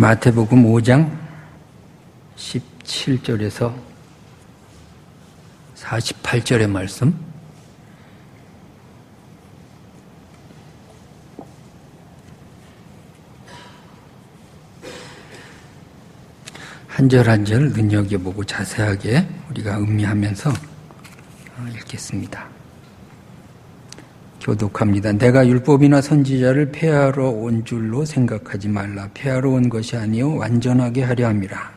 마태복음 5장 17절에서 48절의 말씀. 한 절 한 절 눈여겨보고 자세하게 우리가 음미하면서 읽겠습니다. 교독합니다. 내가 율법이나 선지자를 폐하러 온 줄로 생각하지 말라. 폐하러 온 것이 아니요 완전하게 하려 함이라.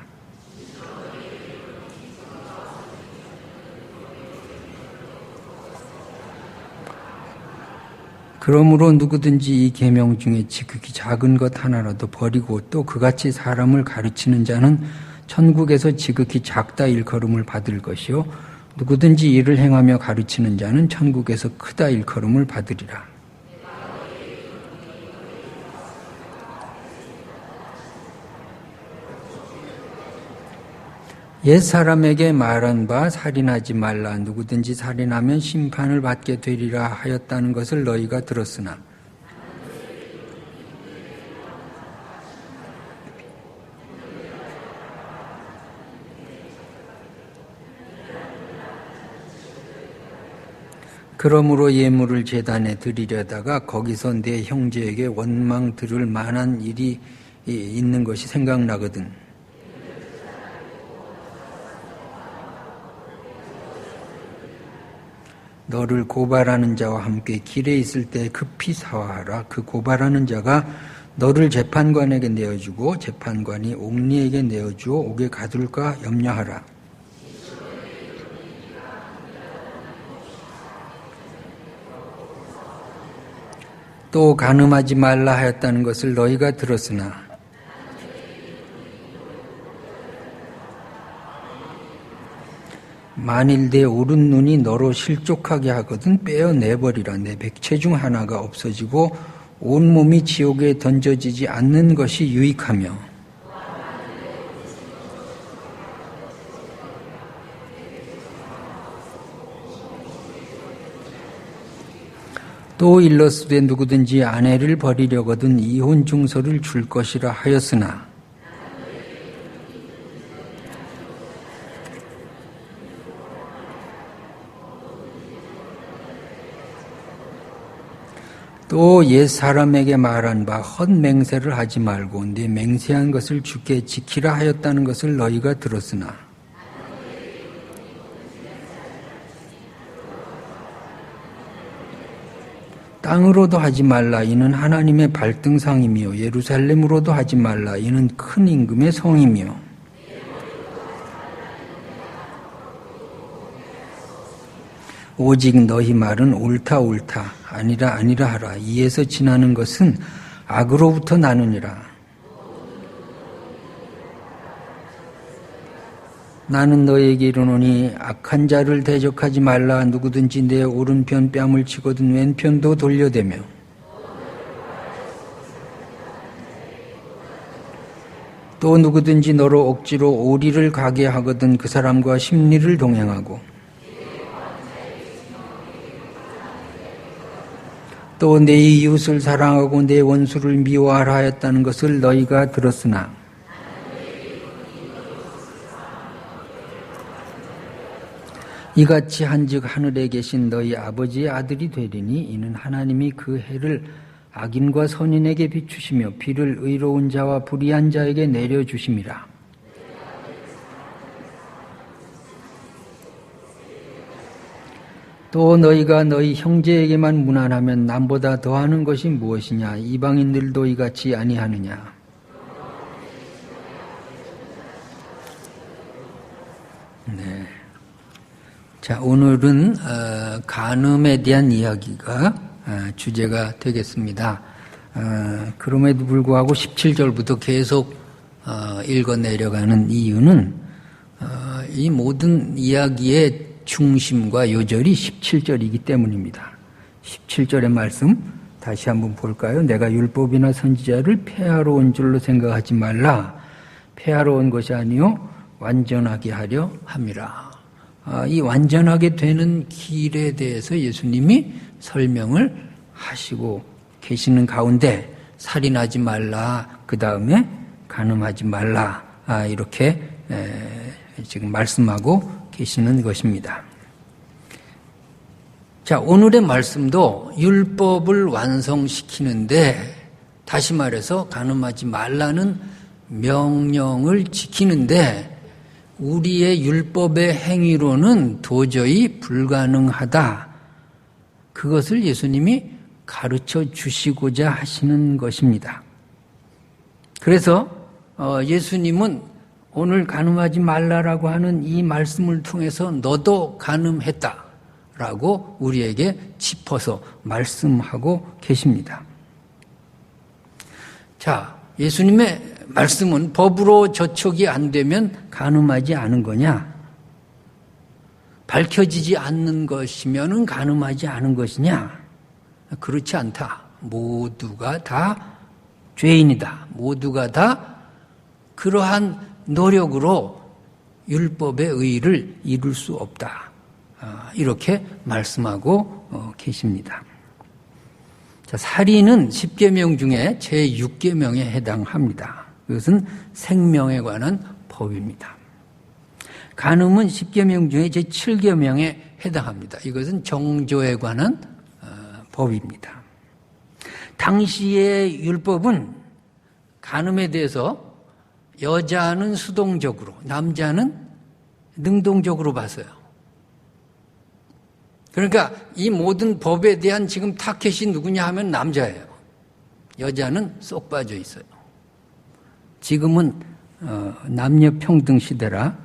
그러므로 누구든지 이 계명 중에 지극히 작은 것 하나라도 버리고 또 그같이 사람을 가르치는 자는 천국에서 지극히 작다 일컬음을 받을 것이요 누구든지 이를 행하며 가르치는 자는 천국에서 크다 일컬음을 받으리라. 옛사람에게 말한 바 살인하지 말라. 누구든지 살인하면 심판을 받게 되리라 하였다는 것을 너희가 들었으나 그러므로 예물을 제단에 드리려다가 거기서 내 형제에게 원망 들을 만한 일이 있는 것이 생각나거든. 너를 고발하는 자와 함께 길에 있을 때 급히 사화하라. 그 고발하는 자가 너를 재판관에게 내어주고 재판관이 옥리에게 내어주어 옥에 가둘까 염려하라. 또 간음하지 말라 하였다는 것을 너희가 들었으나 만일 내 오른 눈이 너로 실족하게 하거든 빼어내버리라. 내 백체 중 하나가 없어지고 온몸이 지옥에 던져지지 않는 것이 유익하며 또 일러스되 누구든지 아내를 버리려거든 이혼 증서를 줄 것이라 하였으나 또 옛사람에게 말한 바 헛맹세를 하지 말고 네 맹세한 것을 주께 지키라 하였다는 것을 너희가 들었으나 땅으로도 하지 말라. 이는 하나님의 발등상이며 예루살렘으로도 하지 말라. 이는 큰 임금의 성이며 오직 너희 말은 옳다 옳다 아니라 아니라 하라. 이에서 지나는 것은 악으로부터 나느니라. 나는 너희에게 이르노니 악한 자를 대적하지 말라. 누구든지 내 오른편 뺨을 치거든 왼편도 돌려대며 또 누구든지 너로 억지로 오리를 가게 하거든 그 사람과 심리를 동행하고 또 내 이웃을 사랑하고 내 원수를 미워하라 하였다는 것을 너희가 들었으나 이같이 한즉 하늘에 계신 너희 아버지의 아들이 되리니 이는 하나님이 그 해를 악인과 선인에게 비추시며 비를 의로운 자와 불의한 자에게 내려주심이라. 또 너희가 너희 형제에게만 무난하면 남보다 더하는 것이 무엇이냐. 이방인들도 이같이 아니하느냐. 네. 자, 오늘은 간음에 대한 이야기가 주제가 되겠습니다. 그럼에도 불구하고 17절부터 계속 읽어 내려가는 이유는 이 모든 이야기의 중심과 요절이 17절이기 때문입니다. 17절의 말씀 다시 한번 볼까요? 내가 율법이나 선지자를 폐하러 온 줄로 생각하지 말라. 폐하러 온 것이 아니요 완전하게 하려 함이라. 이 완전하게 되는 길에 대해서 예수님이 설명을 하시고 계시는 가운데 살인하지 말라. 그 다음에 간음하지 말라. 이렇게 지금 말씀하고 계시는 것입니다. 자, 오늘의 말씀도 율법을 완성시키는데, 다시 말해서 간음하지 말라는 명령을 지키는데 우리의 율법의 행위로는 도저히 불가능하다. 그것을 예수님이 가르쳐 주시고자 하시는 것입니다. 그래서 예수님은 오늘 간음하지 말라라고 하는 이 말씀을 통해서 너도 간음했다라고 우리에게 짚어서 말씀하고 계십니다. 자, 예수님의 말씀은 법으로 저촉이 안 되면 간음하지 않은 거냐? 밝혀지지 않는 것이면은 간음하지 않은 것이냐? 그렇지 않다. 모두가 다 죄인이다. 모두가 다 그러한 노력으로 율법의 의의를 이룰 수 없다. 이렇게 말씀하고 계십니다. 자, 살인은 10계명 중에 제6계명에 해당합니다. 그것은 생명에 관한 법입니다. 간음은 10계명 중에 제7계명에 해당합니다. 이것은 정조에 관한 법입니다. 당시의 율법은 간음에 대해서 여자는 수동적으로, 남자는 능동적으로 봤어요. 그러니까 이 모든 법에 대한 지금 타켓이 누구냐 하면 남자예요. 여자는 쏙 빠져 있어요. 지금은 남녀 평등 시대라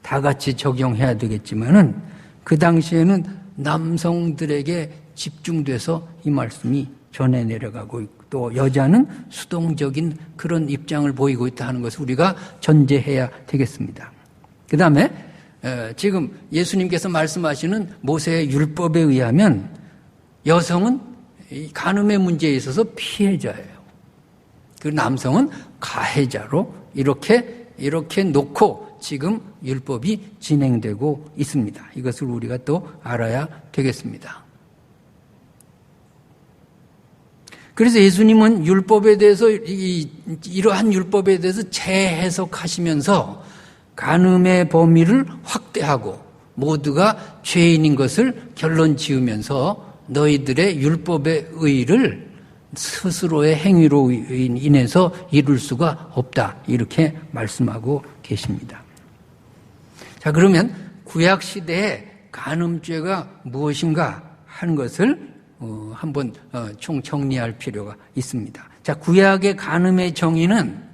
다 같이 적용해야 되겠지만은 그 당시에는 남성들에게 집중돼서 이 말씀이 전해 내려가고 있고 또 여자는 수동적인 그런 입장을 보이고 있다 하는 것을 우리가 전제해야 되겠습니다. 그 다음에 지금 예수님께서 말씀하시는 모세의 율법에 의하면 여성은 간음의 문제에 있어서 피해자예요. 그 남성은 가해자로 이렇게 놓고 지금 율법이 진행되고 있습니다. 이것을 우리가 또 알아야 되겠습니다. 그래서 예수님은 율법에 대해서 이러한 율법에 대해서 재해석하시면서 간음의 범위를 확대하고 모두가 죄인인 것을 결론 지으면서 너희들의 율법의 의의를 스스로의 행위로 인해서 이룰 수가 없다. 이렇게 말씀하고 계십니다. 자, 그러면 구약시대의 간음죄가 무엇인가 하는 것을 한번 총 정리할 필요가 있습니다. 자, 구약의 간음의 정의는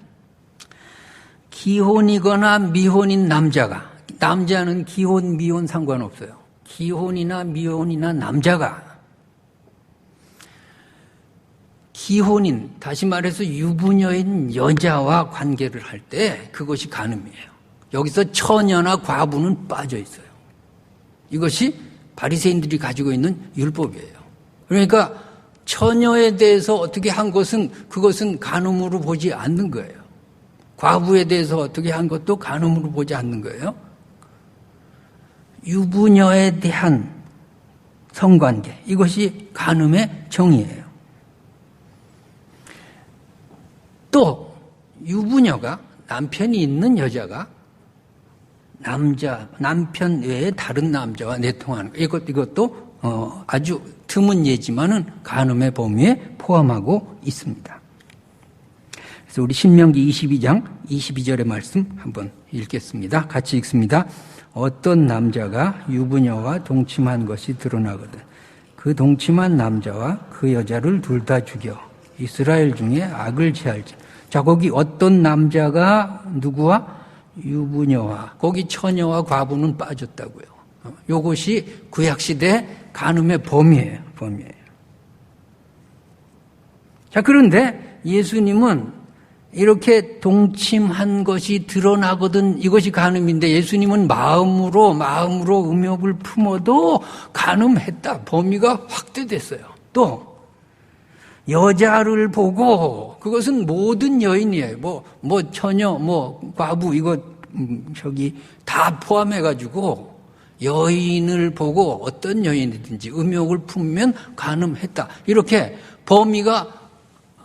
기혼이거나 미혼인 남자는 기혼, 미혼 상관없어요. 기혼이나 미혼이나 남자가 기혼인, 다시 말해서 유부녀인 여자와 관계를 할 때 그것이 간음이에요. 여기서 처녀나 과부는 빠져 있어요. 이것이 바리새인들이 가지고 있는 율법이에요. 그러니까 처녀에 대해서 어떻게 한 것은 그것은 간음으로 보지 않는 거예요. 과부에 대해서 어떻게 한 것도 간음으로 보지 않는 거예요. 유부녀에 대한 성관계, 이것이 간음의 정의예요. 또 유부녀가 남편이 있는 여자가 남편 외에 다른 남자와 내통하는 것, 이것도 아주 드문 예지만은 간음의 범위에 포함하고 있습니다. 그래서 우리 신명기 22장 22절의 말씀 한번 읽겠습니다. 같이 읽습니다. 어떤 남자가 유부녀와 동침한 것이 드러나거든 그 동침한 남자와 그 여자를 둘 다 죽여 이스라엘 중에 악을 제할지. 자, 거기 어떤 남자가 누구와? 유부녀와, 거기 처녀와 과부는 빠졌다고요. 이것이 구약시대 간음의 범위예요. 자, 그런데 예수님은 이렇게 동침한 것이 드러나거든 이것이 간음인데 예수님은 마음으로 음욕을 품어도 간음했다. 범위가 확대됐어요. 또 여자를 보고 그것은 모든 여인이에요. 뭐 처녀, 과부 이거 다 포함해가지고 여인을 보고 어떤 여인이든지 음욕을 품으면 간음했다. 이렇게 범위가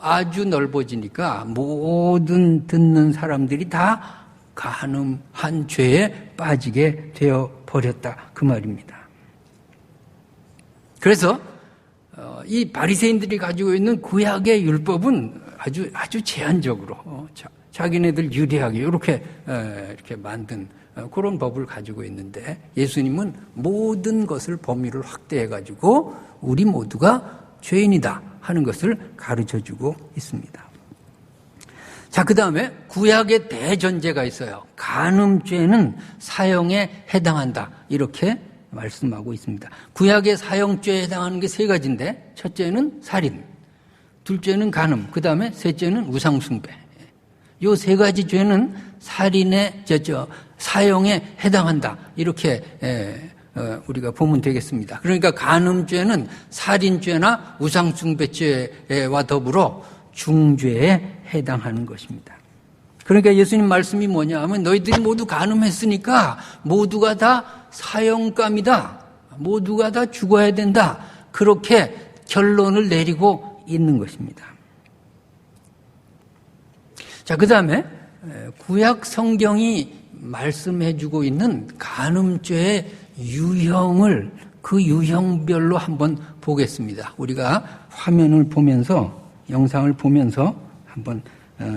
아주 넓어지니까 모든 듣는 사람들이 다 간음한 죄에 빠지게 되어 버렸다 그 말입니다. 그래서 이 바리새인들이 가지고 있는 구약의 율법은 아주 제한적으로 자기네들 유리하게 이렇게 만든 그런 법을 가지고 있는데, 예수님은 모든 것을 범위를 확대해 가지고 우리 모두가 죄인이다 하는 것을 가르쳐주고 있습니다. 자, 그 다음에 구약의 대전제가 있어요. 간음죄는 사형에 해당한다 이렇게 말씀하고 있습니다. 구약의 사형죄에 해당하는 게 세 가지인데, 첫째는 살인, 둘째는 간음, 그 다음에 셋째는 우상숭배. 요 세 가지 죄는 살인의 사형에 해당한다 이렇게 우리가 보면 되겠습니다. 그러니까 간음죄는 살인죄나 우상숭배죄와 더불어 중죄에 해당하는 것입니다. 그러니까 예수님 말씀이 뭐냐 하면, 너희들이 모두 간음했으니까 모두가 다 사형감이다, 모두가 다 죽어야 된다, 그렇게 결론을 내리고 있는 것입니다. 자, 그 다음에 구약 성경이 말씀해주고 있는 간음죄의 유형을 그 유형별로 한번 보겠습니다. 우리가 화면을 보면서, 영상을 보면서 한번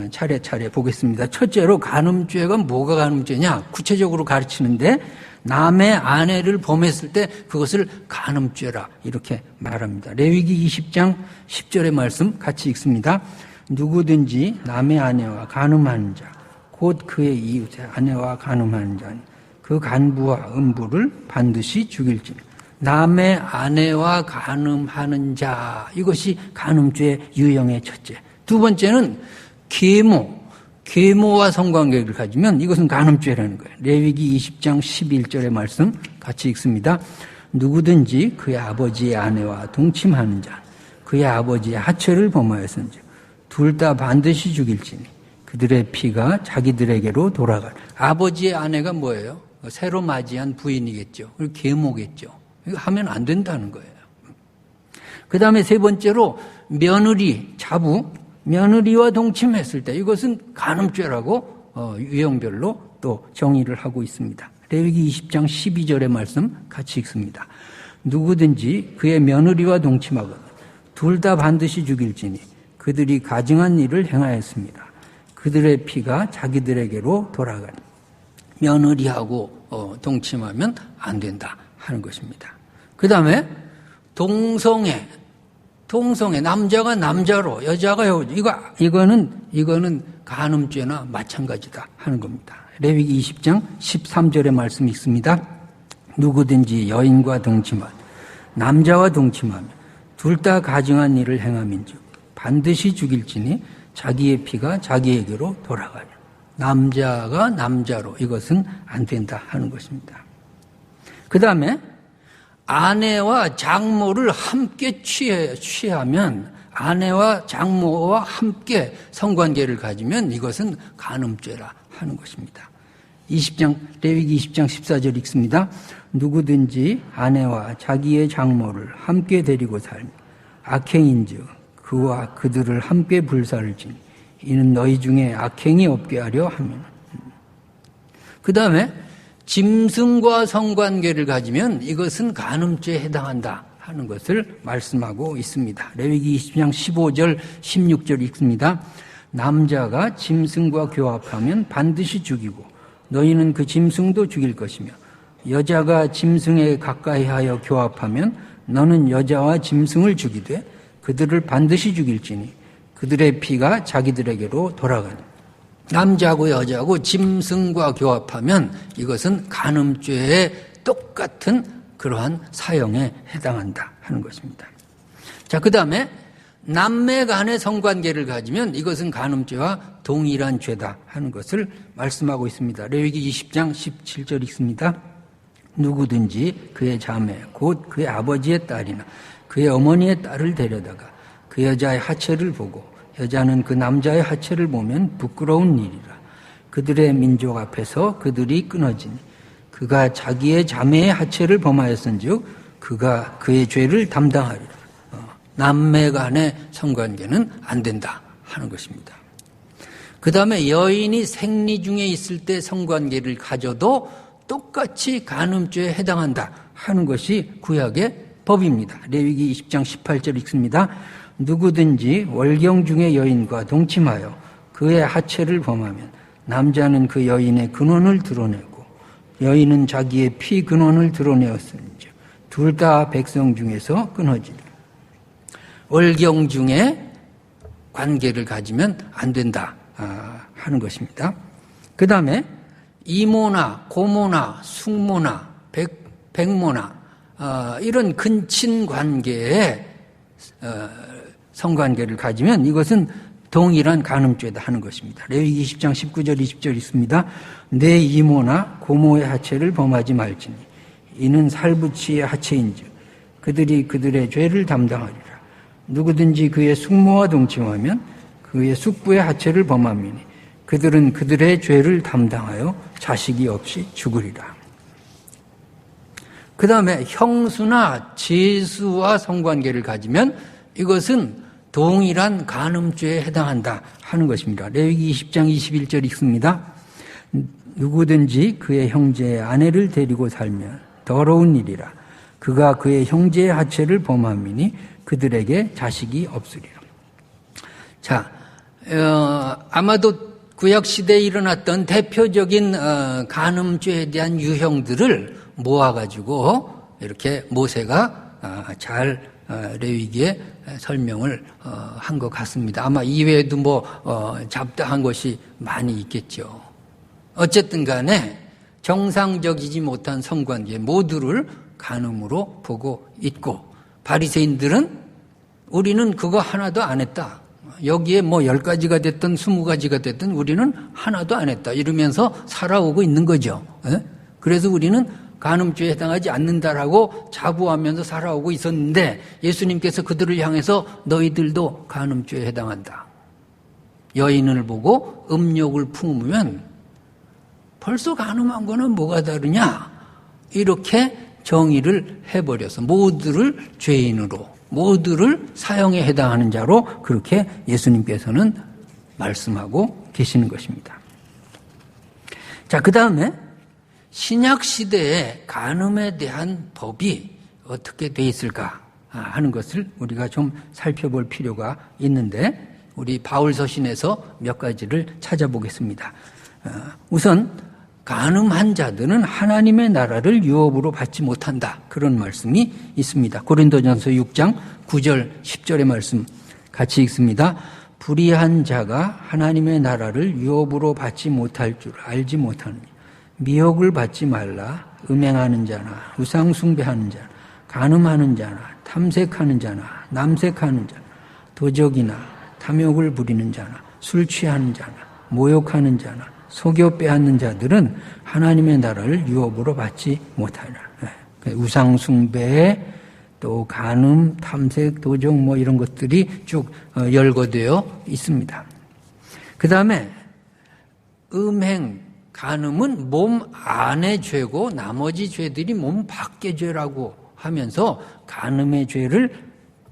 차례차례 보겠습니다. 첫째로 간음죄가 뭐가 간음죄냐 구체적으로 가르치는데, 남의 아내를 범했을 때 그것을 간음죄라 이렇게 말합니다. 레위기 20장 10절의 말씀 같이 읽습니다. 누구든지 남의 아내와 간음하는 자, 곧 그의 이웃의 아내와 간음하는 자는 그 간부와 음부를 반드시 죽일지니. 남의 아내와 간음하는 자, 이것이 간음죄의 유형의 첫째. 두 번째는 계모와 성관계를 가지면 이것은 간음죄라는 거예요. 레위기 20장 11절의 말씀 같이 읽습니다. 누구든지 그의 아버지의 아내와 동침하는 자, 그의 아버지의 하체를 범하였은즉 둘 다 반드시 죽일지니 그들의 피가 자기들에게로 돌아갈. 아버지의 아내가 뭐예요? 새로 맞이한 부인이겠죠. 그리고 계모겠죠. 이거 하면 안 된다는 거예요. 그 다음에 세 번째로 며느리, 자부, 며느리와 동침했을 때 이것은 간음죄라고 유형별로 또 정의를 하고 있습니다. 레위기 20장 12절의 말씀 같이 읽습니다. 누구든지 그의 며느리와 동침하거나 둘 다 반드시 죽일지니 그들이 가증한 일을 행하였습니다. 그들의 피가 자기들에게로 돌아가니. 며느리하고 동침하면 안 된다 하는 것입니다. 그 다음에 동성애, 남자가 남자로, 여자가 여자, 이거는 간음죄나 마찬가지다 하는 겁니다. 레위기 20장 13절의 말씀이 있습니다. 누구든지 여인과 동침하면, 남자와 동침하면 둘 다 가증한 일을 행함인즉 반드시 죽일지니 자기의 피가 자기에게로 돌아가냐. 남자가 남자로, 이것은 안 된다 하는 것입니다. 그 다음에 아내와 장모를 함께 취하면, 아내와 장모와 함께 성관계를 가지면 이것은 간음죄라 하는 것입니다. 레위기 20장 14절 읽습니다. 누구든지 아내와 자기의 장모를 함께 데리고 살며 악행인즉 그와 그들을 함께 불살지니 이는 너희 중에 악행이 없게 하려 함이라. 그 다음에 짐승과 성관계를 가지면 이것은 간음죄에 해당한다 하는 것을 말씀하고 있습니다. 레위기 20장 15절 16절 읽습니다. 남자가 짐승과 교합하면 반드시 죽이고 너희는 그 짐승도 죽일 것이며 여자가 짐승에 가까이하여 교합하면 너는 여자와 짐승을 죽이되 그들을 반드시 죽일지니 그들의 피가 자기들에게로 돌아가니. 남자하고 여자하고 짐승과 교합하면 이것은 간음죄의 똑같은 그러한 사형에 해당한다 하는 것입니다. 자, 그 다음에 남매 간의 성관계를 가지면 이것은 간음죄와 동일한 죄다 하는 것을 말씀하고 있습니다. 레위기 20장 17절 읽습니다. 누구든지 그의 자매 곧 그의 아버지의 딸이나 그의 어머니의 딸을 데려다가 그 여자의 하체를 보고 여자는 그 남자의 하체를 보면 부끄러운 일이라. 그들의 민족 앞에서 그들이 끊어지니 그가 자기의 자매의 하체를 범하였은즉 그가 그의 죄를 담당하리라. 남매 간의 성관계는 안 된다 하는 것입니다. 그 다음에 여인이 생리 중에 있을 때 성관계를 가져도 똑같이 간음죄에 해당한다 하는 것이 구약의 법입니다. 레위기 20장 18절 읽습니다. 누구든지 월경 중의 여인과 동침하여 그의 하체를 범하면 남자는 그 여인의 근원을 드러내고 여인은 자기의 피 근원을 드러내었음즉 둘 다 백성 중에서 끊어지리라. 월경 중에 관계를 가지면 안 된다 하는 것입니다. 그 다음에 이모나 고모나 숙모나 백모나 이런 근친 관계에 성관계를 가지면 이것은 동일한 간음죄다 하는 것입니다. 레위기 20장 19절 20절 있습니다. 내 이모나 고모의 하체를 범하지 말지니 이는 살부치의 하체인즉 그들이 그들의 죄를 담당하리라. 누구든지 그의 숙모와 동침하면 그의 숙부의 하체를 범함이니 그들은 그들의 죄를 담당하여 자식이 없이 죽으리라. 그 다음에 형수나 제수와 성관계를 가지면 이것은 동일한 간음죄에 해당한다 하는 것입니다. 레위기 20장 21절 읽습니다. 누구든지 그의 형제의 아내를 데리고 살면 더러운 일이라. 그가 그의 형제의 하체를 범함이니 그들에게 자식이 없으리라. 자, 아마도 구약시대에 일어났던 대표적인 간음죄에 대한 유형들을 모아가지고 이렇게 모세가 잘 레위기에 설명을 한 것 같습니다. 아마 이외에도 잡다한 것이 많이 있겠죠. 어쨌든 간에 정상적이지 못한 성관계 모두를 간음으로 보고 있고 바리새인들은 우리는 그거 하나도 안 했다. 여기에 10가지가 됐든 20가지가 됐든 우리는 하나도 안 했다. 이러면서 살아오고 있는 거죠. 그래서 우리는 간음죄에 해당하지 않는다라고 자부하면서 살아오고 있었는데 예수님께서 그들을 향해서 너희들도 간음죄에 해당한다. 여인을 보고 음욕을 품으면 벌써 간음한 거는 뭐가 다르냐? 이렇게 정의를 해버려서 모두를 죄인으로 모두를 사형에 해당하는 자로 그렇게 예수님께서는 말씀하고 계시는 것입니다. 자, 그 다음에 신약시대에 간음에 대한 법이 어떻게 돼 있을까 하는 것을 우리가 좀 살펴볼 필요가 있는데 우리 바울 서신에서 몇 가지를 찾아보겠습니다. 우선 간음한 자들은 하나님의 나라를 유업으로 받지 못한다. 그런 말씀이 있습니다. 고린도전서 6장 9절 10절의 말씀 같이 읽습니다. 불의한 자가 하나님의 나라를 유업으로 받지 못할 줄 알지 못하느냐. 미혹을 받지 말라. 음행하는 자나 우상 숭배하는 자나 간음하는 자나 탐색하는 자나 남색하는 자나 도적이나 탐욕을 부리는 자나 술 취하는 자나 모욕하는 자나 속여 빼앗는 자들은 하나님의 나라를 유업으로 받지 못하리라. 우상 숭배, 또 간음, 탐색, 도적 이런 것들이 쭉 열거되어 있습니다. 그 다음에 음행, 간음은 몸 안의 죄고 나머지 죄들이 몸 밖의 죄라고 하면서 간음의 죄를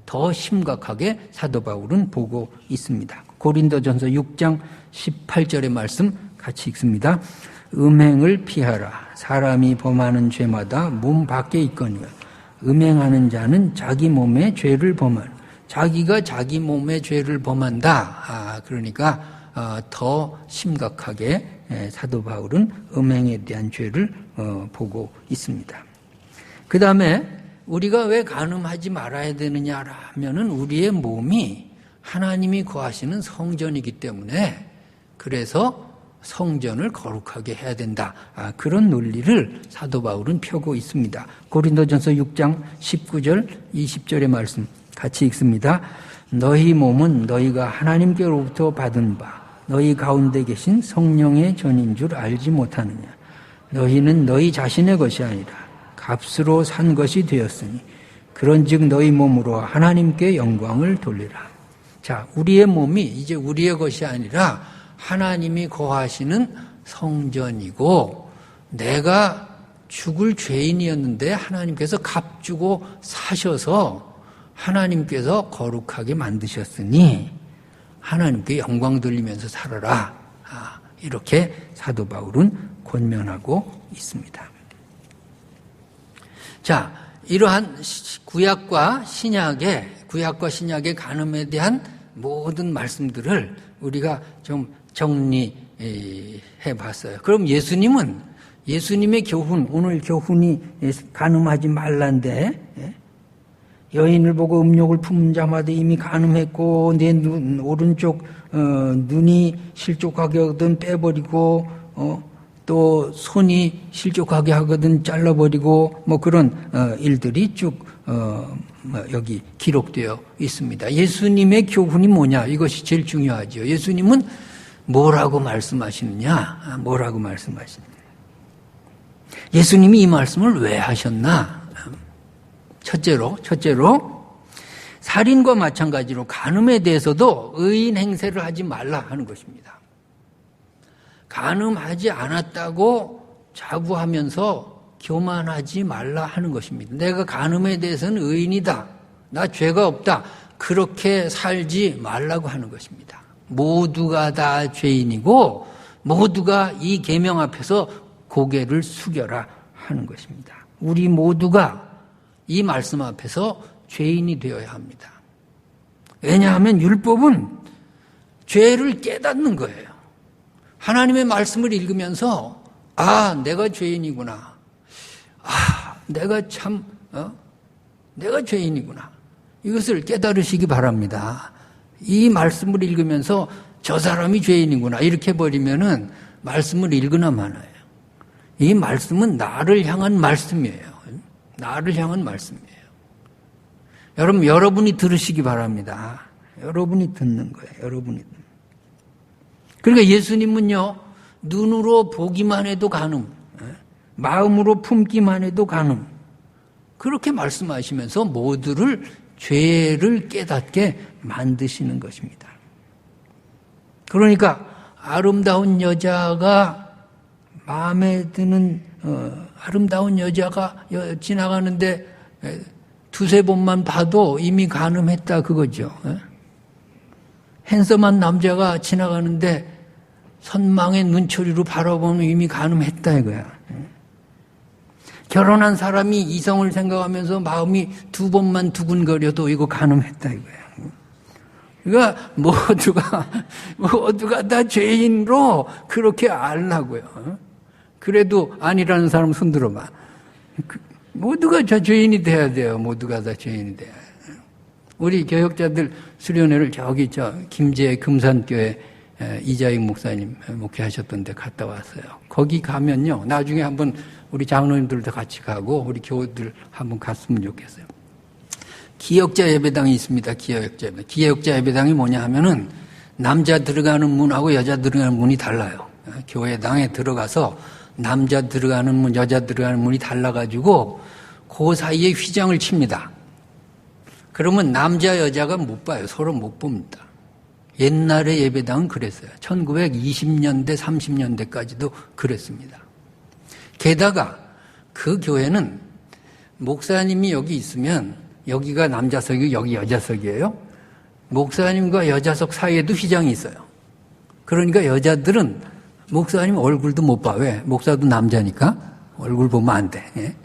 더 심각하게 사도 바울은 보고 있습니다. 고린도전서 6장 18절의 말씀 같이 읽습니다. 음행을 피하라. 사람이 범하는 죄마다 몸 밖에 있거니와 음행하는 자는 자기 몸의 죄를 범하는 자기가 자기 몸의 죄를 범한다. 그러니까 더 심각하게 사도 바울은 음행에 대한 죄를 보고 있습니다. 그 다음에 우리가 왜 간음하지 말아야 되느냐라면은 우리의 몸이 하나님이 거하시는 성전이기 때문에 그래서 성전을 거룩하게 해야 된다. 그런 논리를 사도 바울은 펴고 있습니다. 고린도전서 6장 19절 20절의 말씀 같이 읽습니다. 너희 몸은 너희가 하나님께로부터 받은 바 너희 가운데 계신 성령의 전인 줄 알지 못하느냐. 너희는 너희 자신의 것이 아니라 값으로 산 것이 되었으니 그런즉 너희 몸으로 하나님께 영광을 돌리라. 자, 우리의 몸이 이제 우리의 것이 아니라 하나님이 거하시는 성전이고 내가 죽을 죄인이었는데 하나님께서 값 주고 사셔서 하나님께서 거룩하게 만드셨으니 하나님께 영광 돌리면서 살아라. 이렇게 사도 바울은 권면하고 있습니다. 자, 이러한 구약과 신약의 간음에 대한 모든 말씀들을 우리가 좀 정리해 봤어요. 그럼 예수님의 교훈, 오늘 교훈이 간음하지 말란데, 여인을 보고 음욕을 품은 자마다 이미 간음했고, 내 오른쪽 눈이 실족하게 하거든 빼버리고, 또 손이 실족하게 하거든 잘라버리고, 뭐 그런 일들이 쭉 여기 기록되어 있습니다. 예수님의 교훈이 뭐냐? 이것이 제일 중요하죠. 예수님은 뭐라고 말씀하시느냐? 예수님이 이 말씀을 왜 하셨나? 첫째로 살인과 마찬가지로 간음에 대해서도 의인 행세를 하지 말라 하는 것입니다. 간음하지 않았다고 자부하면서 교만하지 말라 하는 것입니다. 내가 간음에 대해서는 의인이다. 나 죄가 없다. 그렇게 살지 말라고 하는 것입니다. 모두가 다 죄인이고 모두가 이 계명 앞에서 고개를 숙여라 하는 것입니다. 우리 모두가 이 말씀 앞에서 죄인이 되어야 합니다. 왜냐하면 율법은 죄를 깨닫는 거예요. 하나님의 말씀을 읽으면서 내가 죄인이구나. 내가 죄인이구나. 이것을 깨달으시기 바랍니다. 이 말씀을 읽으면서 저 사람이 죄인이구나. 이렇게 버리면은 말씀을 읽으나 마나요. 이 말씀은 나를 향한 말씀이에요. 나를 향한 말씀이에요. 여러분이 들으시기 바랍니다. 여러분이 듣는 거예요. 그러니까 예수님은요, 눈으로 보기만 해도 간음, 마음으로 품기만 해도 간음, 그렇게 말씀하시면서 모두를 죄를 깨닫게 만드시는 것입니다. 그러니까 아름다운 여자가 마음에 드는 아름다운 여자가 지나가는데 두세 번만 봐도 이미 간음했다 그거죠. 핸섬한 남자가 지나가는데 선망의 눈초리로 바라보면 이미 간음했다 이거야. 결혼한 사람이 이성을 생각하면서 마음이 두 번만 두근거려도 이거 간음했다 이거야. 그러니까 모두가 다 죄인으로 그렇게 알라고요. 그래도 아니라는 사람 손 들어봐. 모두가 다 죄인이 돼야 돼요. 모두가 다 죄인이 돼야 돼요. 우리 교역자들 수련회를 김제 금산교회 이자익 목사님 목회하셨던 데 갔다 왔어요. 거기 가면요. 나중에 한번 우리 장로님들도 같이 가고 우리 교우들 한번 갔으면 좋겠어요. 기역자 예배당이 있습니다. 기역자 예배당이 뭐냐 하면은 남자 들어가는 문하고 여자 들어가는 문이 달라요. 교회당에 들어가서 남자 들어가는 문, 여자 들어가는 문이 달라가지고 그 사이에 휘장을 칩니다. 그러면 남자 여자가 못 봐요. 서로 못 봅니다. 옛날의 예배당은 그랬어요. 1920년대 30년대까지도 그랬습니다. 게다가 그 교회는 목사님이 여기 있으면 여기가 남자석이고 여기 여자석이에요. 목사님과 여자석 사이에도 휘장이 있어요. 그러니까 여자들은 목사님 얼굴도 못 봐. 왜? 목사도 남자니까 얼굴 보면 안 돼. 예?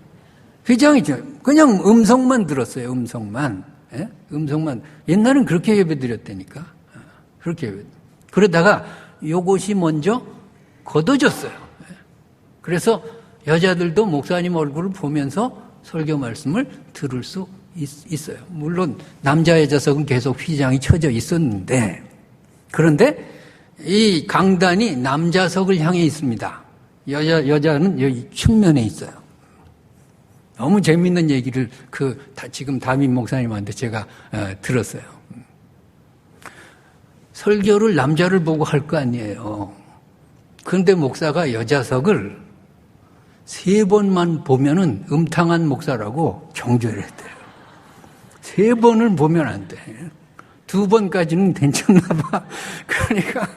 휘장이죠. 그냥 음성만 들었어요. 음성만. 예? 음성만. 옛날엔 그렇게 예배 드렸다니까. 그렇게 예배. 그러다가 요것이 먼저 걷어졌어요. 예? 그래서 여자들도 목사님 얼굴을 보면서 설교 말씀을 들을 수 있어요. 물론 남자 여자석은 계속 휘장이 쳐져 있었는데, 그런데 이 강단이 남자석을 향해 있습니다. 여자는 여기 측면에 있어요. 너무 재밌는 얘기를 지금 담임 목사님한테 제가 들었어요. 설교를 남자를 보고 할 거 아니에요. 그런데 목사가 여자석을 3번만 보면은 음탕한 목사라고 정죄를 했대요. 3번을 보면 안 돼. 2번까지는 괜찮나 봐. 그러니까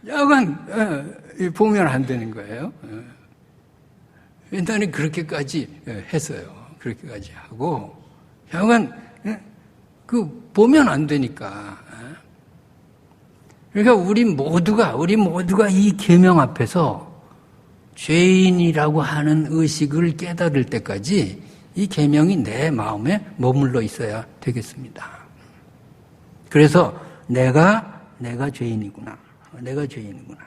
약간 보면 안 되는 거예요. 옛날에 그렇게까지 했어요. 그렇게까지 하고 약간 보면 안 되니까. 그러니까 우리 모두가 이 계명 앞에서 죄인이라고 하는 의식을 깨달을 때까지 이 계명이 내 마음에 머물러 있어야 되겠습니다. 그래서 내가 죄인이구나. 내가 죄인이구나.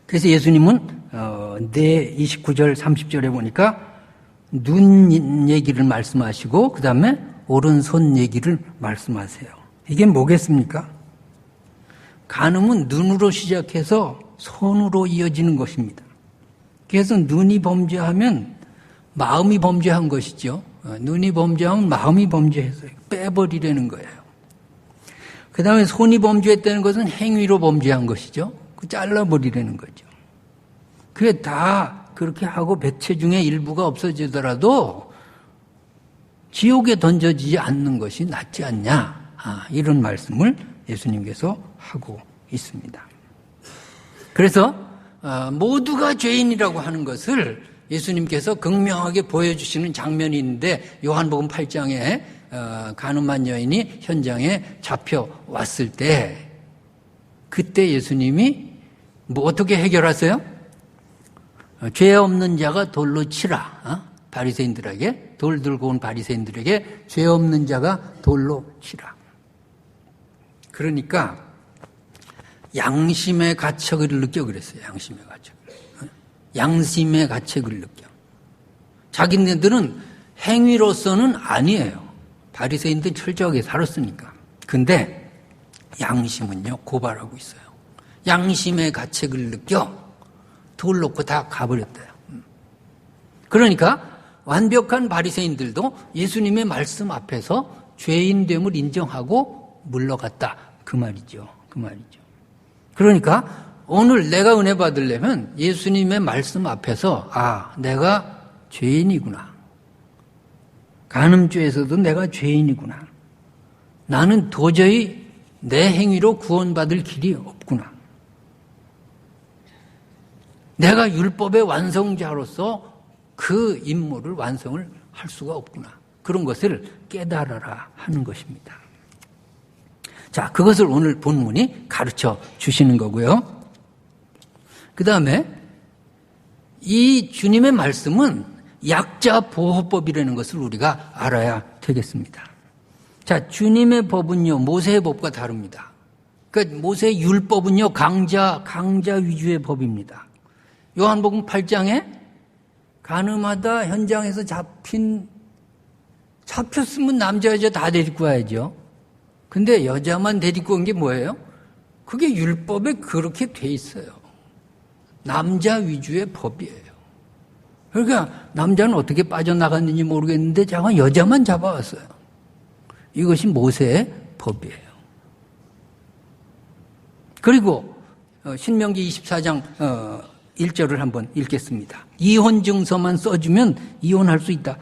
그래서 예수님은 내 29절 30절에 보니까 눈 얘기를 말씀하시고 그 다음에 오른손 얘기를 말씀하세요. 이게 뭐겠습니까? 간음은 눈으로 시작해서 손으로 이어지는 것입니다. 그래서 눈이 범죄하면 마음이 범죄한 것이죠. 눈이 범죄하면 마음이 범죄했어요. 빼버리려는 거예요. 그 다음에 손이 범죄했다는 것은 행위로 범죄한 것이죠. 잘라버리려는 거죠. 그게 다 그렇게 하고 백체 중에 일부가 없어지더라도 지옥에 던져지지 않는 것이 낫지 않냐. 이런 말씀을 예수님께서 하고 있습니다. 그래서 모두가 죄인이라고 하는 것을 예수님께서 극명하게 보여주시는 장면이 있는데 요한복음 8장에 간음한 여인이 현장에 잡혀왔을 때 그때 예수님이 어떻게 해결하세요? 죄 없는 자가 돌로 치라. 바리새인들에게 돌 들고 온 바리새인들에게 죄 없는 자가 돌로 치라. 그러니까 양심의 가책을 느껴 그랬어요. 양심의 가책을 느껴. 자기네들은 행위로서는 아니에요. 바리새인들은 철저하게 살았으니까. 근데 양심은요 고발하고 있어요. 양심의 가책을 느껴 돌 놓고 다 가버렸대요. 그러니까 완벽한 바리새인들도 예수님의 말씀 앞에서 죄인됨을 인정하고 물러갔다. 그 말이죠. 그러니까 오늘 내가 은혜 받으려면 예수님의 말씀 앞에서 내가 죄인이구나. 간음죄에서도 내가 죄인이구나. 나는 도저히 내 행위로 구원받을 길이 없구나. 내가 율법의 완성자로서 그 임무를 완성을 할 수가 없구나. 그런 것을 깨달아라 하는 것입니다. 자, 그것을 오늘 본문이 가르쳐 주시는 거고요. 그 다음에 이 주님의 말씀은 약자 보호법이라는 것을 우리가 알아야 되겠습니다. 자, 주님의 법은요, 모세의 법과 다릅니다. 그러니까 모세의 율법은요, 강자 위주의 법입니다. 요한복음 8장에 간음하다 현장에서 잡혔으면 남자 여자 다 데리고 와야죠. 근데 여자만 데리고 온 게 뭐예요? 그게 율법에 그렇게 돼 있어요. 남자 위주의 법이에요. 그러니까 남자는 어떻게 빠져나갔는지 모르겠는데 여자만 잡아왔어요. 이것이 모세의 법이에요. 그리고 신명기 24장 1절을 한번 읽겠습니다. 이혼 증서만 써주면 이혼할 수 있다.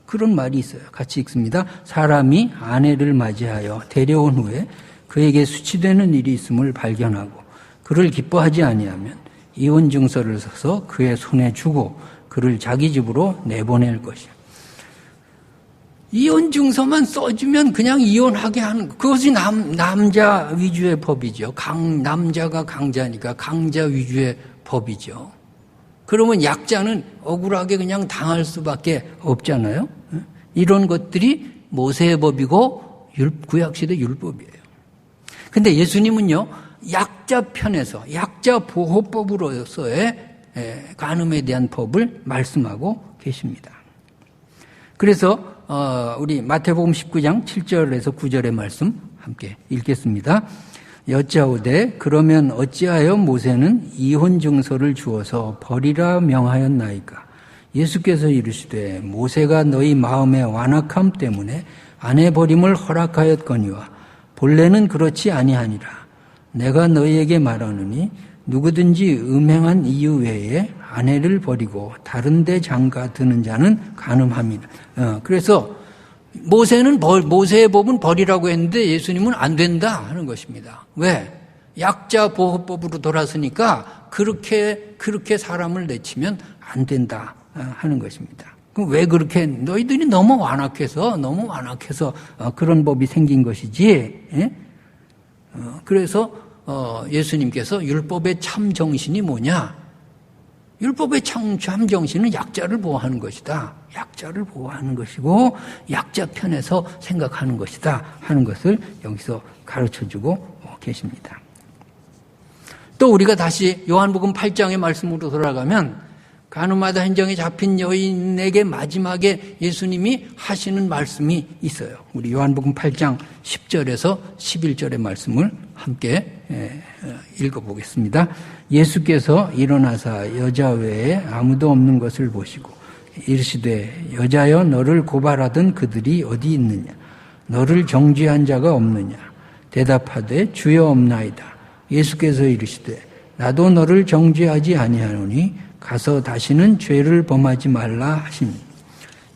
그런 말이 있어요. 같이 읽습니다. 사람이 아내를 맞이하여 데려온 후에 그에게 수치되는 일이 있음을 발견하고 그를 기뻐하지 아니하면 이혼 증서를 써서 그의 손에 주고 그를 자기 집으로 내보낼 것이야. 이혼 증서만 써주면 그냥 이혼하게 하는 그것이 남자 위주의 법이죠. 남자가 강자니까 강자 위주의 법이죠. 그러면 약자는 억울하게 그냥 당할 수밖에 없잖아요. 이런 것들이 모세의 법이고 구약시대 율법이에요. 근데 예수님은요, 약자 편에서 약자 보호법으로서의 간음에 대한 법을 말씀하고 계십니다. 그래서 우리 마태복음 19장 7절에서 9절의 말씀 함께 읽겠습니다. 여짜오되 그러면 어찌하여 모세는 이혼 증서를 주어서 버리라 명하였나이까? 예수께서 이르시되 모세가 너희 마음의 완악함 때문에 아내 버림을 허락하였거니와 본래는 그렇지 아니하니라. 내가 너희에게 말하노니 누구든지 음행한 이유 외에 아내를 버리고 다른 데 장가 드는 자는 간음함이라. 그래서 모세의 법은 버리라고 했는데 예수님은 안 된다 하는 것입니다. 왜? 약자 보호법으로 돌아서니까 그렇게 사람을 내치면 안 된다 하는 것입니다. 그럼 왜 그렇게 너희들이 너무 완악해서 그런 법이 생긴 것이지. 예? 그래서 예수님께서 율법의 참 정신이 뭐냐? 율법의 참 정신은 약자를 보호하는 것이다. 약자를 보호하는 것이고 약자 편에서 생각하는 것이다 하는 것을 여기서 가르쳐주고 계십니다. 또 우리가 다시 요한복음 8장의 말씀으로 돌아가면 가늠하다 현장에 잡힌 여인에게 마지막에 예수님이 하시는 말씀이 있어요. 우리 요한복음 8장 10절에서 11절의 말씀을 함께 읽어보겠습니다. 예수께서 일어나사 여자 외에 아무도 없는 것을 보시고 이르시되 여자여 너를 고발하던 그들이 어디 있느냐? 너를 정죄한 자가 없느냐? 대답하되 주여 없나이다. 예수께서 이르시되 나도 너를 정죄하지 아니하노니 가서 다시는 죄를 범하지 말라 하십니다.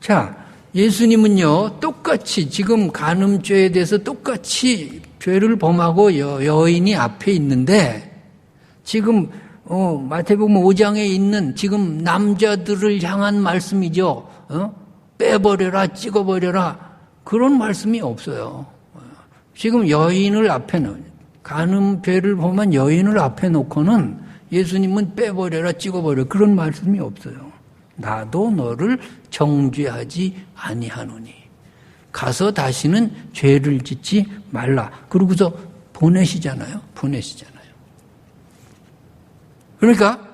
자, 예수님은요 똑같이 지금 간음죄에 대해서 똑같이 죄를 범하고 여인이 앞에 있는데 지금 마태복음 5장에 있는 지금 남자들을 향한 말씀이죠. 빼버려라, 찍어버려라 그런 말씀이 없어요. 지금 여인을 앞에 간음죄를 범한 여인을 앞에 놓고는 예수님은 빼버려라, 찍어버려 그런 말씀이 없어요. 나도 너를 정죄하지 아니하노니 가서 다시는 죄를 짓지 말라. 그러고서 보내시잖아요. 그러니까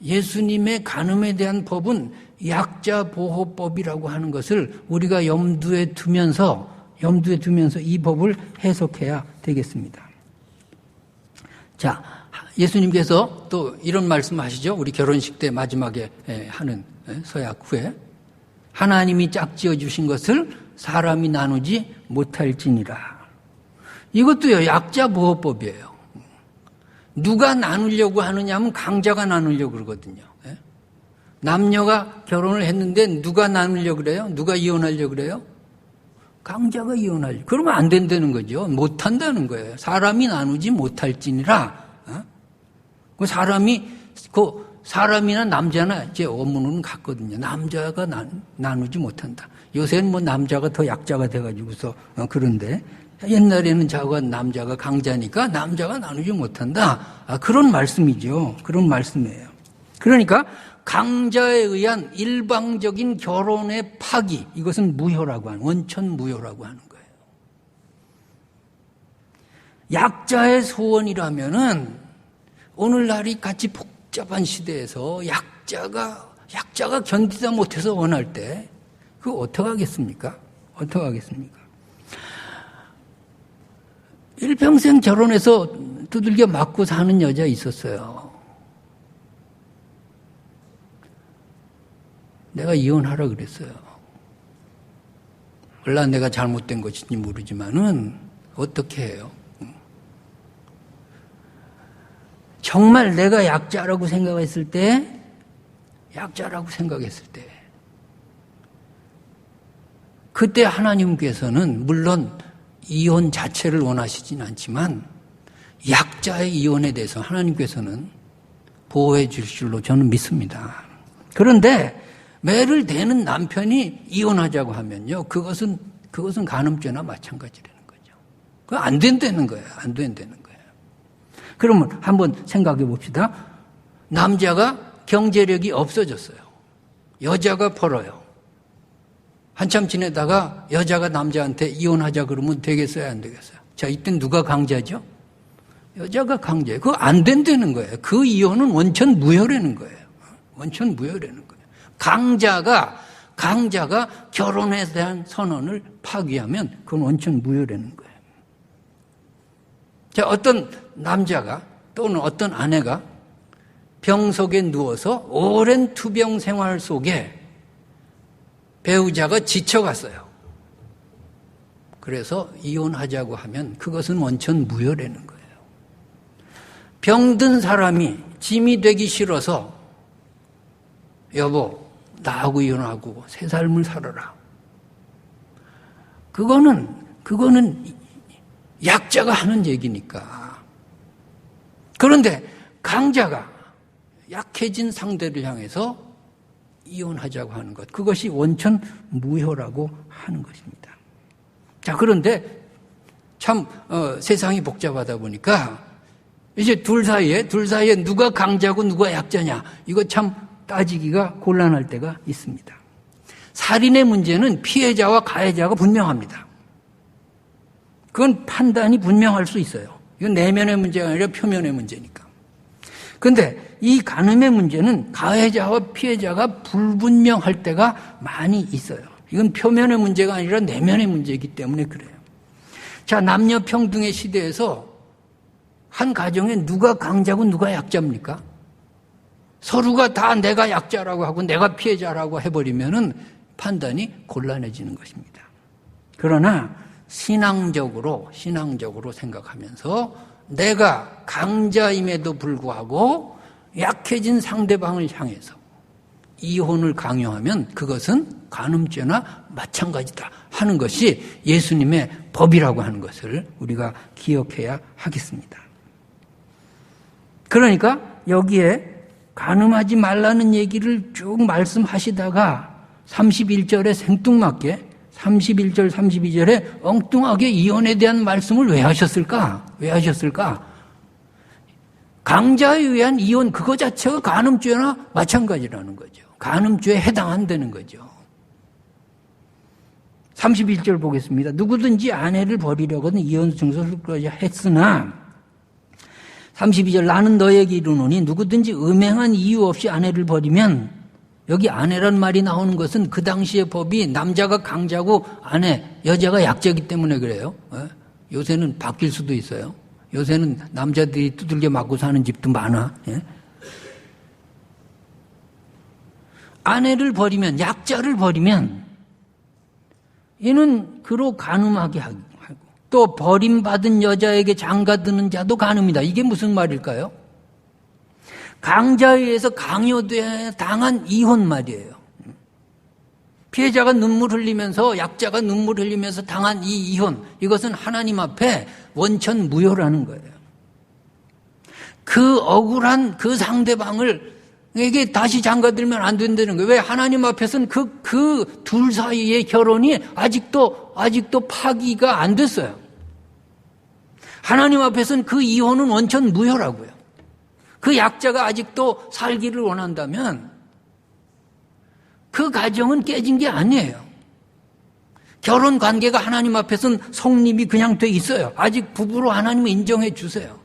예수님의 간음에 대한 법은 약자 보호법이라고 하는 것을 우리가 염두에 두면서 이 법을 해석해야 되겠습니다. 자, 예수님께서 또 이런 말씀하시죠. 우리 결혼식 때 마지막에 하는 서약 후에 하나님이 짝지어 주신 것을 사람이 나누지 못할지니라. 이것도요 약자 보호법이에요. 누가 나누려고 하느냐 하면 강자가 나누려고 그러거든요. 남녀가 결혼을 했는데 누가 나누려고 그래요? 누가 이혼하려고 그래요? 강자가 이혼하려고. 그러면 안 된다는 거죠. 못한다는 거예요. 사람이 나누지 못할지니라. 사람이나 남자나 이제 어문은 같거든요. 남자가 나누지 못한다. 요새는 뭐 남자가 더 약자가 돼가지고서 그런데 옛날에는 남자가 강자니까 남자가 나누지 못한다. 그런 말씀이죠. 그런 말씀이에요. 그러니까 강자에 의한 일방적인 결혼의 파기, 이것은 무효라고 하는, 원천 무효라고 하는 거예요. 약자의 소원이라면은 오늘날이 같이 복잡한 시대에서 약자가 견디다 못해서 원할 때 그거 어떡하겠습니까? 일평생 결혼해서 두들겨 맞고 사는 여자 있었어요. 내가 이혼하라 그랬어요. 물론 내가 잘못된 것인지 모르지만은 어떻게 해요? 정말 내가 약자라고 생각했을 때 그때 하나님께서는 물론 이혼 자체를 원하시진 않지만 약자의 이혼에 대해서 하나님께서는 보호해 주실 줄로 저는 믿습니다. 그런데 매를 대는 남편이 이혼하자고 하면요, 그것은 간음죄나 마찬가지라는 거죠. 그거 안 된다는 거예요. 그러면 한번 생각해 봅시다. 남자가 경제력이 없어졌어요. 여자가 벌어요. 한참 지내다가 여자가 남자한테 이혼하자 그러면 되겠어요, 안 되겠어요? 자, 이때 누가 강자죠? 여자가 강자예요. 그거 안 된다는 거예요. 그 이혼은 원천 무효라는 거예요. 강자가 결혼에 대한 선언을 파기하면 그건 원천 무효라는 거예요. 자, 어떤 남자가 또는 어떤 아내가 병 속에 누워서 오랜 투병 생활 속에 배우자가 지쳐갔어요. 그래서 이혼하자고 하면 그것은 원천 무효라는 거예요. 병든 사람이 짐이 되기 싫어서 여보, 나하고 이혼하고 새 삶을 살아라. 그거는 약자가 하는 얘기니까. 그런데 강자가 약해진 상대를 향해서 이혼하자고 하는 것. 그것이 원천 무효라고 하는 것입니다. 자, 그런데 참 세상이 복잡하다 보니까 이제 둘 사이에 누가 강자고 누가 약자냐, 이거 참 따지기가 곤란할 때가 있습니다. 살인의 문제는 피해자와 가해자가 분명합니다. 그건 판단이 분명할 수 있어요. 이건 내면의 문제가 아니라 표면의 문제니까. 그런데 이 간음의 문제는 가해자와 피해자가 불분명할 때가 많이 있어요. 이건 표면의 문제가 아니라 내면의 문제이기 때문에 그래요. 자, 남녀 평등의 시대에서 한 가정에 누가 강자고 누가 약자입니까? 서로가 다 내가 약자라고 하고 내가 피해자라고 해버리면은 판단이 곤란해지는 것입니다. 그러나 신앙적으로 생각하면서 내가 강자임에도 불구하고 약해진 상대방을 향해서 이혼을 강요하면 그것은 간음죄나 마찬가지다 하는 것이 예수님의 법이라고 하는 것을 우리가 기억해야 하겠습니다. 그러니까 여기에 간음하지 말라는 얘기를 쭉 말씀하시다가 31절에 생뚱맞게 31절 32절에 엉뚱하게 이혼에 대한 말씀을 왜 하셨을까? 강자에 의한 이혼 그거 자체가 간음죄나 마찬가지라는 거죠. 간음죄에 해당한다는 거죠. 31절 보겠습니다. 누구든지 아내를 버리려거든 이혼 증서를 끌어야 했으나 32절 나는 너에게 이르노니 누구든지 음행한 이유 없이 아내를 버리면, 여기 아내란 말이 나오는 것은 그 당시의 법이 남자가 강자고 여자가 약자이기 때문에 그래요. 요새는 바뀔 수도 있어요. 요새는 남자들이 두들겨 맞고 사는 집도 많아. 아내를 버리면, 약자를 버리면 이는 그로 간음하게 하고 또 버림받은 여자에게 장가드는 자도 간음이다. 이게 무슨 말일까요? 강자에 의해서 강요돼 당한 이혼 말이에요. 피해자가 눈물 흘리면서 약자가 눈물 흘리면서 당한 이 이혼, 이것은 하나님 앞에 원천 무효라는 거예요. 그 억울한 그 상대방에게 다시 장가들면 안 된다는 거예요. 왜? 하나님 앞에서는 그 둘 사이의 결혼이 아직도 파기가 안 됐어요. 하나님 앞에서는 그 이혼은 원천 무효라고요. 그 약자가 아직도 살기를 원한다면 그 가정은 깨진 게 아니에요. 결혼 관계가 하나님 앞에서는 성립이 그냥 돼 있어요. 아직 부부로 하나님을 인정해 주세요.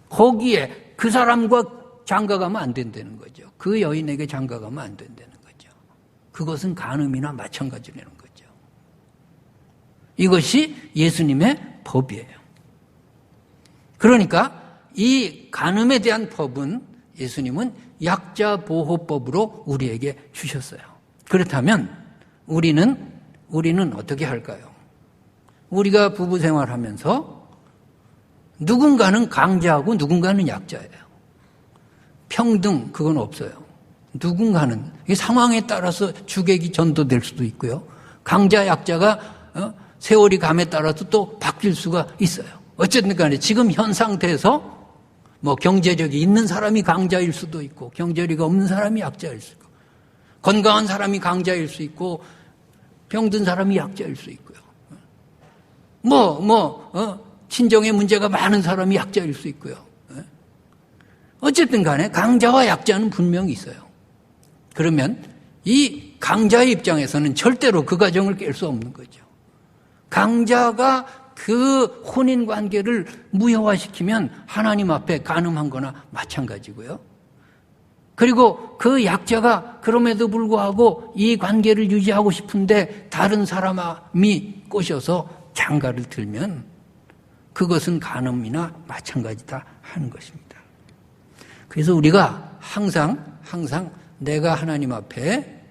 거기에 그 사람과 장가가면 안 된다는 거죠. 그 여인에게 장가가면 안 된다는 거죠. 그것은 간음이나 마찬가지라는 거죠. 이것이 예수님의 법이에요. 그러니까 이 간음에 대한 법은 예수님은 약자보호법으로 우리에게 주셨어요. 그렇다면 우리는 어떻게 할까요? 우리가 부부 생활하면서 누군가는 강자하고 누군가는 약자예요. 평등 그건 없어요. 누군가는 상황에 따라서 주객이 전도될 수도 있고요. 강자 약자가 세월이 감에 따라서 또 바뀔 수가 있어요. 어쨌든 간에 지금 현 상태에서 경제력이 있는 사람이 강자일 수도 있고 경제력이 없는 사람이 약자일 수 있고 건강한 사람이 강자일 수 있고 병든 사람이 약자일 수 있고요. 친정에 문제가 많은 사람이 약자일 수 있고요. 어쨌든 간에 강자와 약자는 분명히 있어요. 그러면 이 강자의 입장에서는 절대로 그 가정을 깰 수 없는 거죠. 강자가 그 혼인 관계를 무효화시키면 하나님 앞에 간음한 거나 마찬가지고요. 그리고 그 약자가 그럼에도 불구하고 이 관계를 유지하고 싶은데 다른 사람이 꼬셔서 장가를 들면 그것은 간음이나 마찬가지다 하는 것입니다. 그래서 우리가 항상 내가 하나님 앞에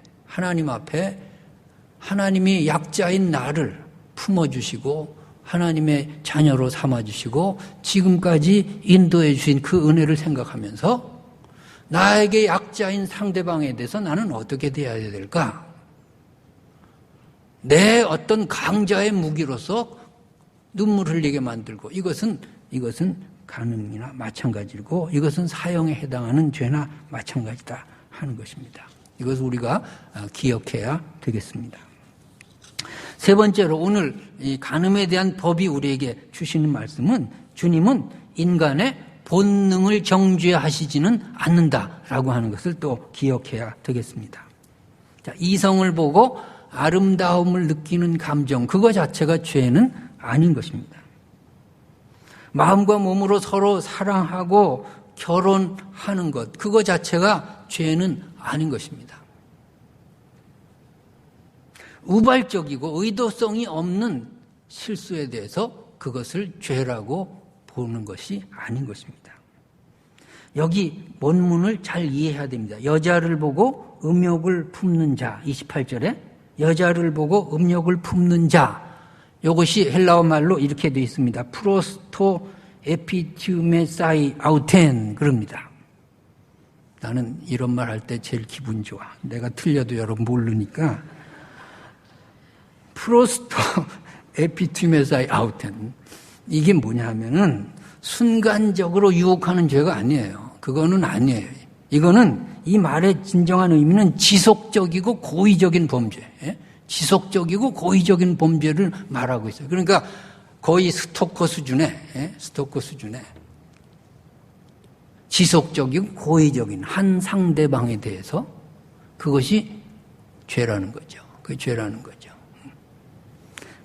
하나님이 약자인 나를 품어주시고 하나님의 자녀로 삼아주시고 지금까지 인도해 주신 그 은혜를 생각하면서 나에게 약자인 상대방에 대해서 나는 어떻게 대해야 될까? 내 어떤 강자의 무기로서 눈물 흘리게 만들고 이것은 간음이나 마찬가지고 이것은 사형에 해당하는 죄나 마찬가지다 하는 것입니다. 이것을 우리가 기억해야 되겠습니다. 세 번째로 오늘 이 간음에 대한 법이 우리에게 주시는 말씀은 주님은 인간의 본능을 정죄하시지는 않는다라고 하는 것을 또 기억해야 되겠습니다. 자, 이성을 보고 아름다움을 느끼는 감정, 그거 자체가 죄는 아닌 것입니다. 마음과 몸으로 서로 사랑하고 결혼하는 것, 그거 자체가 죄는 아닌 것입니다. 우발적이고 의도성이 없는 실수에 대해서 그것을 죄라고 보는 것이 아닌 것입니다. 여기 본문을 잘 이해해야 됩니다. 여자를 보고 음욕을 품는 자, 28절에 여자를 보고 음욕을 품는 자, 이것이 헬라어 말로 이렇게 되어 있습니다. 프로스토 에피튜메사이 아우텐 그럽니다. 나는 이런 말 할 때 제일 기분 좋아. 내가 틀려도 여러분 모르니까 프로스토 에피튜메사이 아우텐, 이게 뭐냐 하면은 순간적으로 유혹하는 죄가 아니에요. 그거는 아니에요. 이거는 이 말의 진정한 의미는 지속적이고 고의적인 범죄, 지속적이고 고의적인 범죄를 말하고 있어요. 그러니까 거의 스토커 수준의 지속적이고 고의적인 한 상대방에 대해서 그것이 죄라는 거죠. 그게 죄라는 거죠.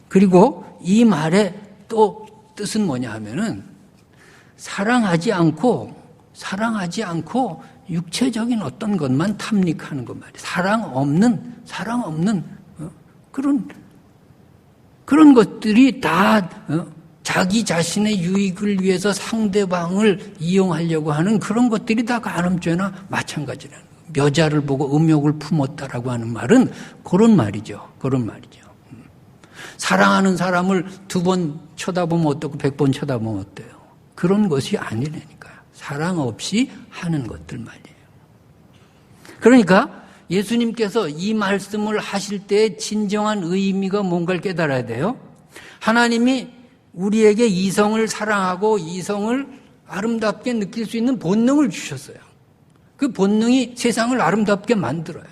그리고 이 말의 또 뜻은 뭐냐 하면은 사랑하지 않고 육체적인 어떤 것만 탐닉하는 것 말이에요. 사랑 없는 그런 것들이 다 자기 자신의 유익을 위해서 상대방을 이용하려고 하는 그런 것들이 다 간음죄나 마찬가지라는 거예요. 여자를 보고 음욕을 품었다라고 하는 말은 그런 말이죠. 사랑하는 사람을 2번 쳐다보면 어떻고 100번 쳐다보면 어때요? 그런 것이 아니라니까요. 사랑 없이 하는 것들 말이에요. 그러니까 예수님께서 이 말씀을 하실 때의 진정한 의미가 뭔가를 깨달아야 돼요. 하나님이 우리에게 이성을 사랑하고 이성을 아름답게 느낄 수 있는 본능을 주셨어요. 그 본능이 세상을 아름답게 만들어요.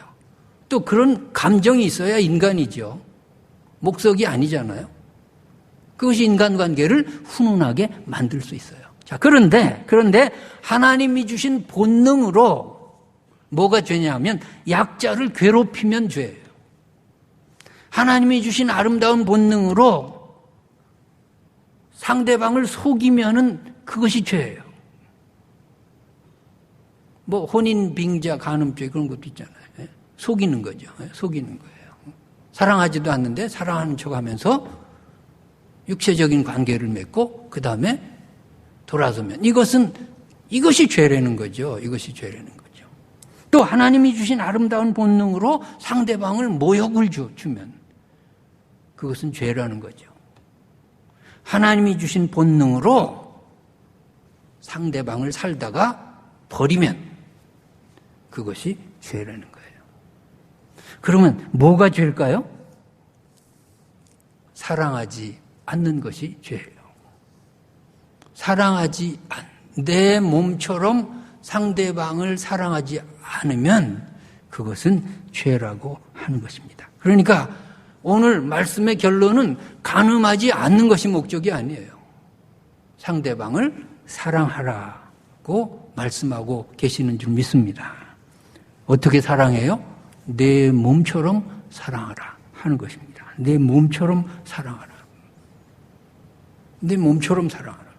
또 그런 감정이 있어야 인간이죠. 목석이 아니잖아요. 그것이 인간관계를 훈훈하게 만들 수 있어요. 자, 그런데 하나님이 주신 본능으로 뭐가 죄냐면 약자를 괴롭히면 죄예요. 하나님이 주신 아름다운 본능으로 상대방을 속이면은 그것이 죄예요. 뭐 혼인, 빙자, 간음죄 그런 것도 있잖아요. 속이는 거죠. 속이는 거예요. 사랑하지도 않는데 사랑하는 척하면서 육체적인 관계를 맺고 그 다음에 돌아서면 이것이 죄라는 거죠. 이것이 죄라는 거죠. 또 하나님이 주신 아름다운 본능으로 상대방을 모욕을 주면 그것은 죄라는 거죠. 하나님이 주신 본능으로 상대방을 살다가 버리면 그것이 죄라는 거예요. 그러면 뭐가 죄일까요? 사랑하지 않는 것이 죄예요. 내 몸처럼 상대방을 사랑하지 않으면 그것은 죄라고 하는 것입니다. 그러니까 오늘 말씀의 결론은 간음하지 않는 것이 목적이 아니에요. 상대방을 사랑하라고 말씀하고 계시는 줄 믿습니다. 어떻게 사랑해요? 내 몸처럼 사랑하라 하는 것입니다. 내 몸처럼 사랑하라. 내 몸처럼 사랑하라.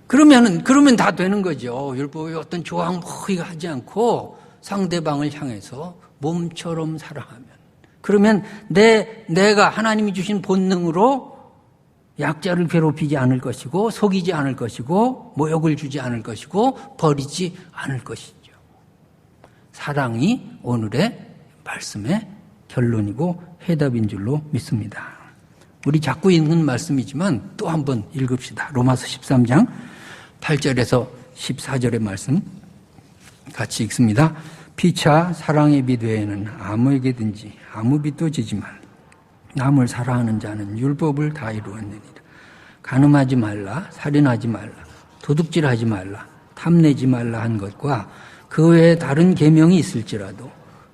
그러면 다 되는 거죠. 율법의 어떤 조항 하지 않고 상대방을 향해서 몸처럼 사랑하면. 그러면 내가 하나님이 주신 본능으로 약자를 괴롭히지 않을 것이고 속이지 않을 것이고 모욕을 주지 않을 것이고 버리지 않을 것이죠. 사랑이 오늘의 말씀의 결론이고 해답인 줄로 믿습니다. 우리 자꾸 읽는 말씀이지만 또 한번 읽읍시다. 로마서 13장 8절에서 14절의 말씀 같이 읽습니다. 피차 사랑의 빛 외에는 아무에게든지 아무 빛도 지지 말라. 남을 사랑하는 자는 율법을 다 이루었느니라. 간음하지 말라, 살인하지 말라, 도둑질하지 말라, 탐내지 말라 한 것과 그 외에 다른 계명이 있을지라도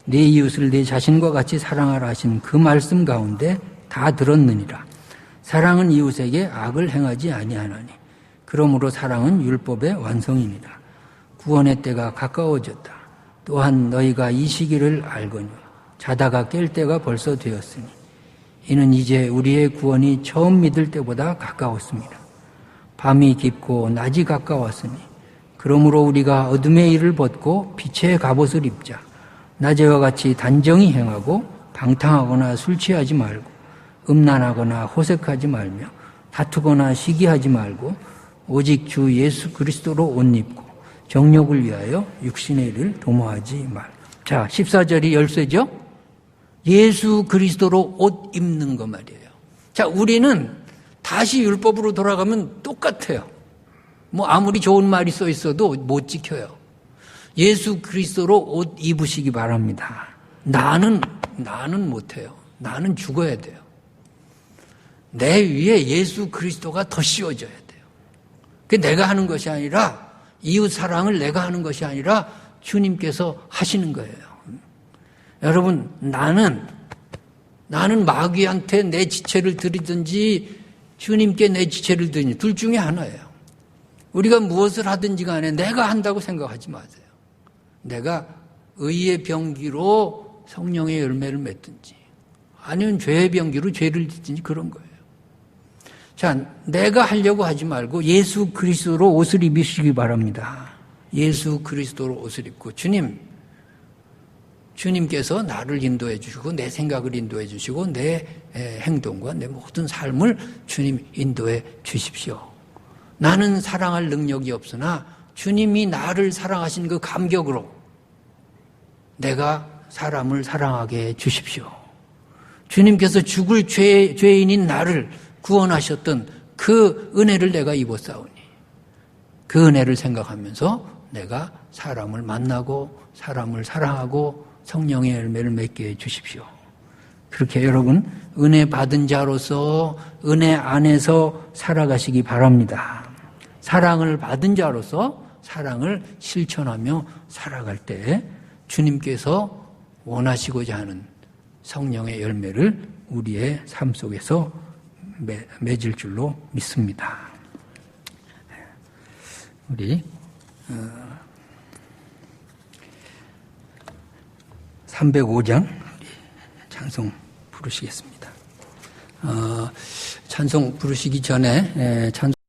내 이웃을 내 자신과 같이 사랑하라 하신 그 말씀 가운데 다 들었느니라. 사랑은 이웃에게 악을 행하지 아니하나니 그러므로 사랑은 율법의 완성이니라. 구원의 때가 가까워졌다. 또한 너희가 이 시기를 알거니와 자다가 깰 때가 벌써 되었으니 이는 이제 우리의 구원이 처음 믿을 때보다 가까웠습니다. 밤이 깊고 낮이 가까웠으니 그러므로 우리가 어둠의 일을 벗고 빛의 갑옷을 입자. 낮에와 같이 단정히 행하고 방탕하거나 술 취하지 말고 음란하거나 호색하지 말며 다투거나 시기하지 말고 오직 주 예수 그리스도로 옷 입고 정욕을 위하여 육신의 일을 도모하지 말고. 자, 14절이 열쇠죠? 예수 그리스도로 옷 입는 거 말이에요. 자, 우리는 다시 율법으로 돌아가면 똑같아요. 뭐 아무리 좋은 말이 써 있어도 못 지켜요. 예수 그리스도로 옷 입으시기 바랍니다. 나는 못해요. 나는 죽어야 돼요. 내 위에 예수 그리스도가 더 씌워져야 돼요. 그게 내가 하는 것이 아니라 이웃 사랑을 내가 하는 것이 아니라 주님께서 하시는 거예요. 여러분, 나는 마귀한테 내 지체를 드리든지 주님께 내 지체를 드리든지 둘 중에 하나예요. 우리가 무엇을 하든지 간에 내가 한다고 생각하지 마세요. 내가 의의 병기로 성령의 열매를 맺든지 아니면 죄의 병기로 죄를 짓든지 그런 거예요. 자, 내가 하려고 하지 말고 예수 그리스도로 옷을 입으시기 바랍니다. 예수 그리스도로 옷을 입고 주님께서 나를 인도해 주시고 내 생각을 인도해 주시고 내 행동과 내 모든 삶을 주님 인도해 주십시오. 나는 사랑할 능력이 없으나 주님이 나를 사랑하신 그 감격으로 내가 사람을 사랑하게 해 주십시오. 주님께서 죽을 죄인인 나를 구원하셨던 그 은혜를 내가 입었사오니 그 은혜를 생각하면서 내가 사람을 만나고 사람을 사랑하고 성령의 열매를 맺게 해 주십시오. 그렇게 여러분 은혜 받은 자로서 은혜 안에서 살아가시기 바랍니다. 사랑을 받은 자로서 사랑을 실천하며 살아갈 때 주님께서 원하시고자 하는 성령의 열매를 우리의 삶 속에서 맺을 줄로 믿습니다. 우리 305장 찬송 부르시겠습니다. 찬송 부르시기 전에 찬송